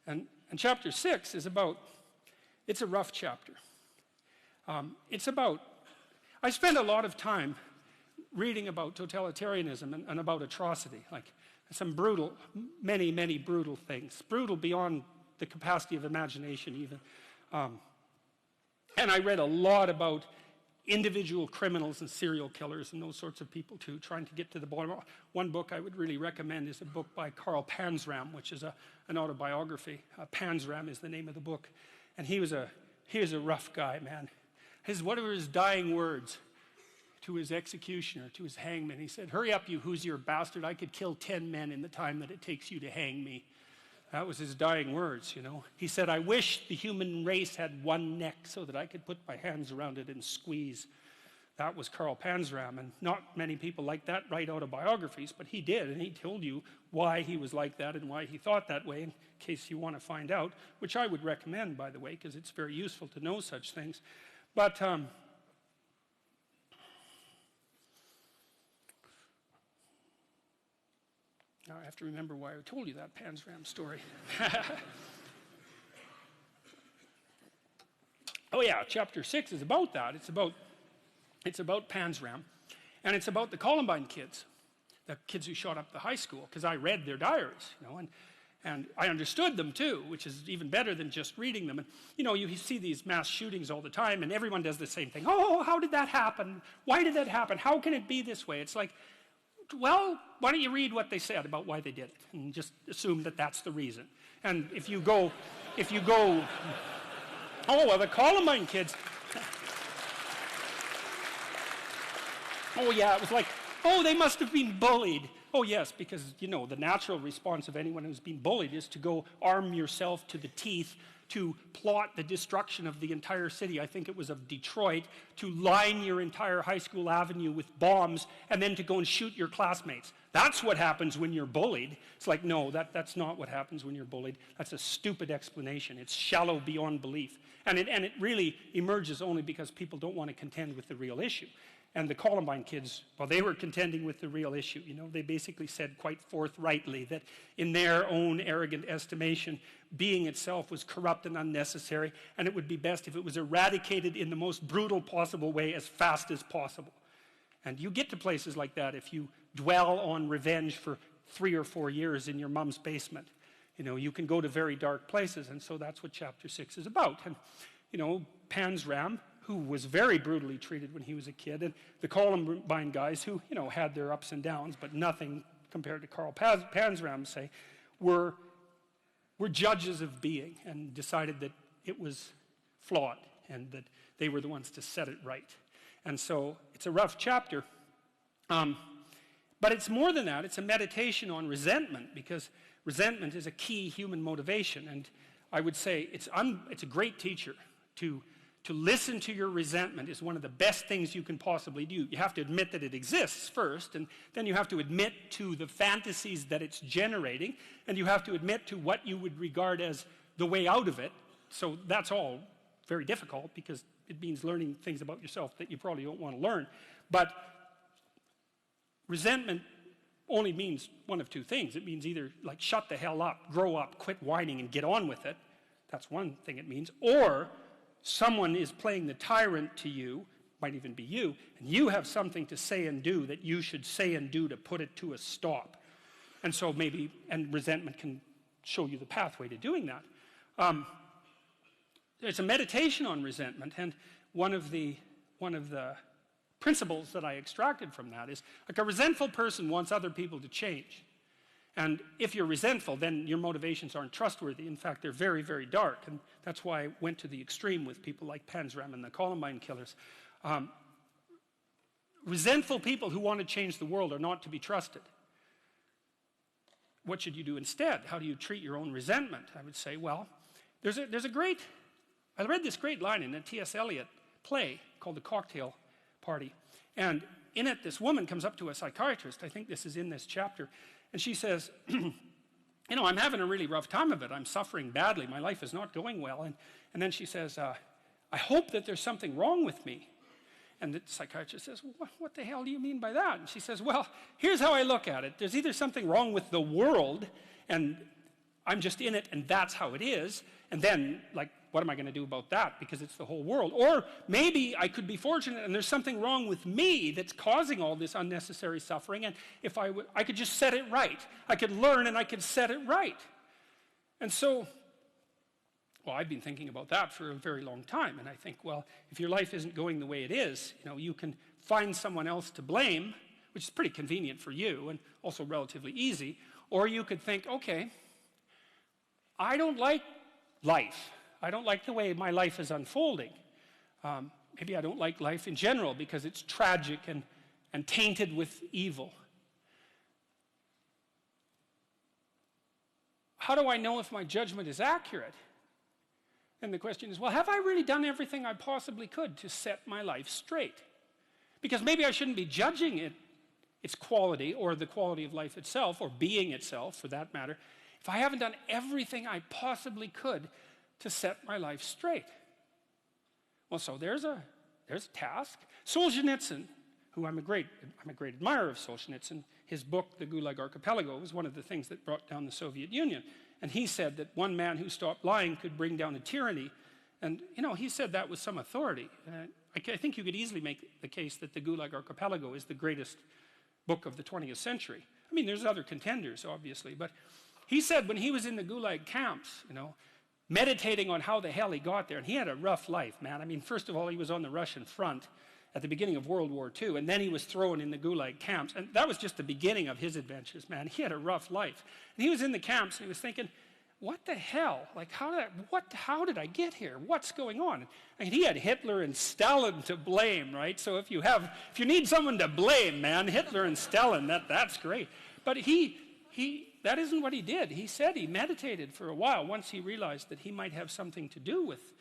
And chapter 6 is about, it's a rough chapter. It's about, I spend a lot of time reading about totalitarianism and about atrocity, like some brutal, many, many brutal things, brutal beyond the capacity of imagination even. And I read a lot about individual criminals and serial killers and those sorts of people too, trying to get to the bottom. One book I would really recommend is a book by Karl Panzram, which is an autobiography. Panzram is the name of the book. And he was a rough guy, man. What were his dying words to his executioner, to his hangman? He said, "Hurry up, you Hoosier bastard. I could kill 10 men in the time that it takes you to hang me." That was his dying words, you know. He said, "I wish the human race had one neck so that I could put my hands around it and squeeze." That was Karl Panzram, and not many people like that write autobiographies, but he did, and he told you why he was like that and why he thought that way, in case you want to find out, which I would recommend, by the way, because it's very useful to know such things. But now I have to remember why I told you that Panzram story. Oh yeah, chapter 6 is about that. It's about Panzram, and it's about the Columbine kids, the kids who shot up the high school, because I read their diaries, you know, and I understood them too, which is even better than just reading them. And you know, you see these mass shootings all the time, and everyone does the same thing. Oh, how did that happen? Why did that happen? How can it be this way? It's like, well, why don't you read what they said about why they did it, and just assume that that's the reason. And if you go, oh, well, the Columbine kids, oh yeah, it was like, oh, they must have been bullied. Oh yes, because, you know, the natural response of anyone who's been bullied is to go arm yourself to the teeth to plot the destruction of the entire city. I think it was of Detroit, to line your entire high school avenue with bombs and then to go and shoot your classmates. That's what happens when you're bullied. It's like, no, that's not what happens when you're bullied. That's a stupid explanation. It's shallow beyond belief. And it really emerges only because people don't want to contend with the real issue. And the Columbine kids, well, they were contending with the real issue. You know, they basically said quite forthrightly that in their own arrogant estimation, being itself was corrupt and unnecessary, and it would be best if it was eradicated in the most brutal possible way as fast as possible. And you get to places like that if you dwell on revenge for 3 or 4 years in your mom's basement. You know, you can go to very dark places, and so that's what chapter 6 is about. And, you know, Panzram, who was very brutally treated when he was a kid, and the Columbine guys who, you know, had their ups and downs, but nothing compared to Karl Panzram, say, were judges of being and decided that it was flawed and that they were the ones to set it right. And so it's a rough chapter, but it's more than that. It's a meditation on resentment, because resentment is a key human motivation, and I would say it's a great teacher. To listen to your resentment is one of the best things you can possibly do. You have to admit that it exists first, and then you have to admit to the fantasies that it's generating, and you have to admit to what you would regard as the way out of it. So that's all very difficult, because it means learning things about yourself that you probably don't want to learn. But resentment only means one of two things. It means either, like, shut the hell up, grow up, quit whining, and get on with it. That's one thing it means. Or someone is playing the tyrant to you, might even be you, and you have something to say and do that you should say and do to put it to a stop. And so maybe, and resentment can show you the pathway to doing that. It's a meditation on resentment, and one of the principles that I extracted from that is, like, a resentful person wants other people to change. And if you're resentful, then your motivations aren't trustworthy. In fact, they're very, very dark. And that's why I went to the extreme with people like Panzram and the Columbine killers. Resentful people who want to change the world are not to be trusted. What should you do instead? How do you treat your own resentment? I would say, well, I read this great line in a T.S. Eliot play called The Cocktail Party. And in it, this woman comes up to a psychiatrist. I think this is in this chapter. And she says, you know, I'm having a really rough time of it. I'm suffering badly. My life is not going well. And then she says, I hope that there's something wrong with me. And the psychiatrist says, well, what the hell do you mean by that? And she says, well, here's how I look at it. There's either something wrong with the world, and I'm just in it and that's how it is. And then, like, what am I going to do about that? Because it's the whole world. Or maybe I could be fortunate and there's something wrong with me that's causing all this unnecessary suffering. And if I could just set it right. I could learn and I could set it right. And so, well, I've been thinking about that for a very long time. And I think, well, if your life isn't going the way it is, you can find someone else to blame, which is pretty convenient for you and also relatively easy. Or you could think, okay, I don't like life. I don't like the way my life is unfolding. Maybe I don't like life in general because it's tragic and tainted with evil. How do I know if my judgment is accurate? And the question is, well, have I really done everything I possibly could to set my life straight? Because maybe I shouldn't be judging its quality or the quality of life itself or being itself, for that matter, if I haven't done everything I possibly could to set my life straight. Well, so there's a task. Solzhenitsyn, who I'm a great admirer of Solzhenitsyn, his book, The Gulag Archipelago, was one of the things that brought down the Soviet Union. And he said that one man who stopped lying could bring down a tyranny. And, he said that with some authority. I think you could easily make the case that The Gulag Archipelago is the greatest book of the 20th century. I mean, there's other contenders, obviously, but he said when he was in the Gulag camps, meditating on how the hell he got there, and he had a rough life, man. I mean, first of all, he was on the Russian front at the beginning of World War II, and then he was thrown in the Gulag camps, and that was just the beginning of his adventures, man. He had a rough life. And he was in the camps, and he was thinking, what the hell? Like, how did I get here? What's going on? And he had Hitler and Stalin to blame, right? So if you need someone to blame, man, Hitler and Stalin, that's great. But that isn't what he did. He said he meditated for a while once he realized that he might have something to do with,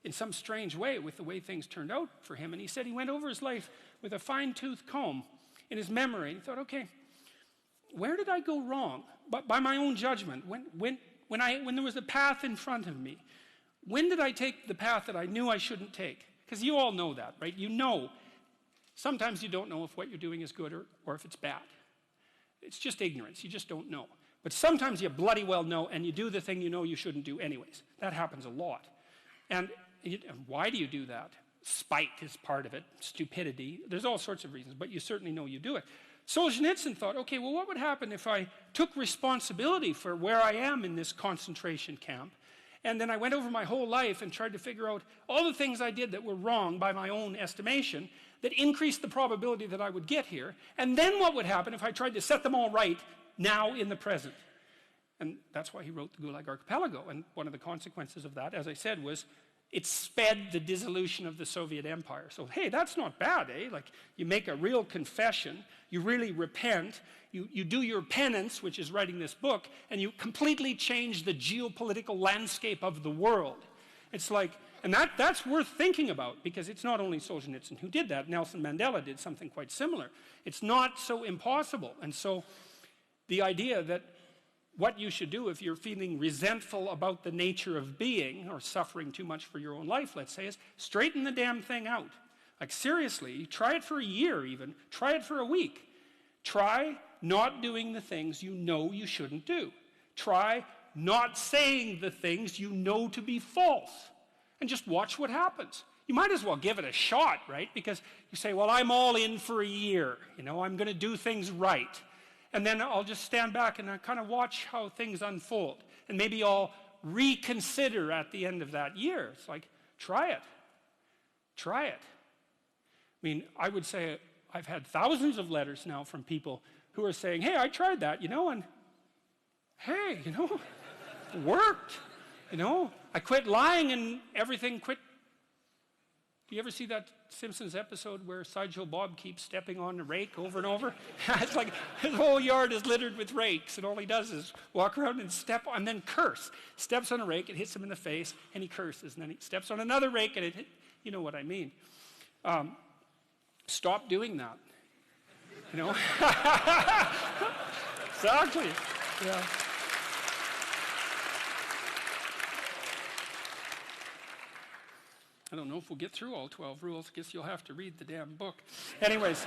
in some strange way, with the way things turned out for him. And he said he went over his life with a fine-tooth comb in his memory. And he thought, okay, where did I go wrong? But by my own judgment, when there was a path in front of me, when did I take the path that I knew I shouldn't take? Because you all know that, right? Sometimes you don't know if what you're doing is good or if it's bad. It's just ignorance. You just don't know. But sometimes you bloody well know, and you do the thing you know you shouldn't do anyways. That happens a lot. And why do you do that? Spite is part of it, stupidity. There's all sorts of reasons, but you certainly know you do it. Solzhenitsyn thought, okay, well, what would happen if I took responsibility for where I am in this concentration camp, and then I went over my whole life and tried to figure out all the things I did that were wrong by my own estimation that increased the probability that I would get here, and then what would happen if I tried to set them all right now in the present? And that's why he wrote the Gulag Archipelago. And one of the consequences of that, as I said, was it sped the dissolution of the Soviet Empire. So, hey, that's not bad, eh? Like, you make a real confession, you really repent, you do your penance, which is writing this book, and you completely change the geopolitical landscape of the world. It's like, and that's worth thinking about, because it's not only Solzhenitsyn who did that. Nelson Mandela did something quite similar. It's not so impossible. And so the idea that what you should do if you're feeling resentful about the nature of being or suffering too much for your own life, let's say, is straighten the damn thing out. Like, seriously, try it for a year even. Try it for a week. Try not doing the things you know you shouldn't do. Try not saying the things you know to be false. And just watch what happens. You might as well give it a shot, right? Because you say, well, I'm all in for a year. I'm going to do things right. And then I'll just stand back and I kind of watch how things unfold. And maybe I'll reconsider at the end of that year. It's like, try it. Try it. I mean, I would say I've had thousands of letters now from people who are saying, hey, I tried that, and hey, it worked. I quit lying and everything quit. Do you ever see that Simpsons episode where Sideshow Bob keeps stepping on the rake over and over? It's like his whole yard is littered with rakes, and all he does is walk around and step on, and then curse. Steps on a rake, it hits him in the face, and he curses. And then he steps on another rake, and you know what I mean. Stop doing that. Exactly. Yeah. I don't know if we'll get through all 12 rules. I guess you'll have to read the damn book. Anyways.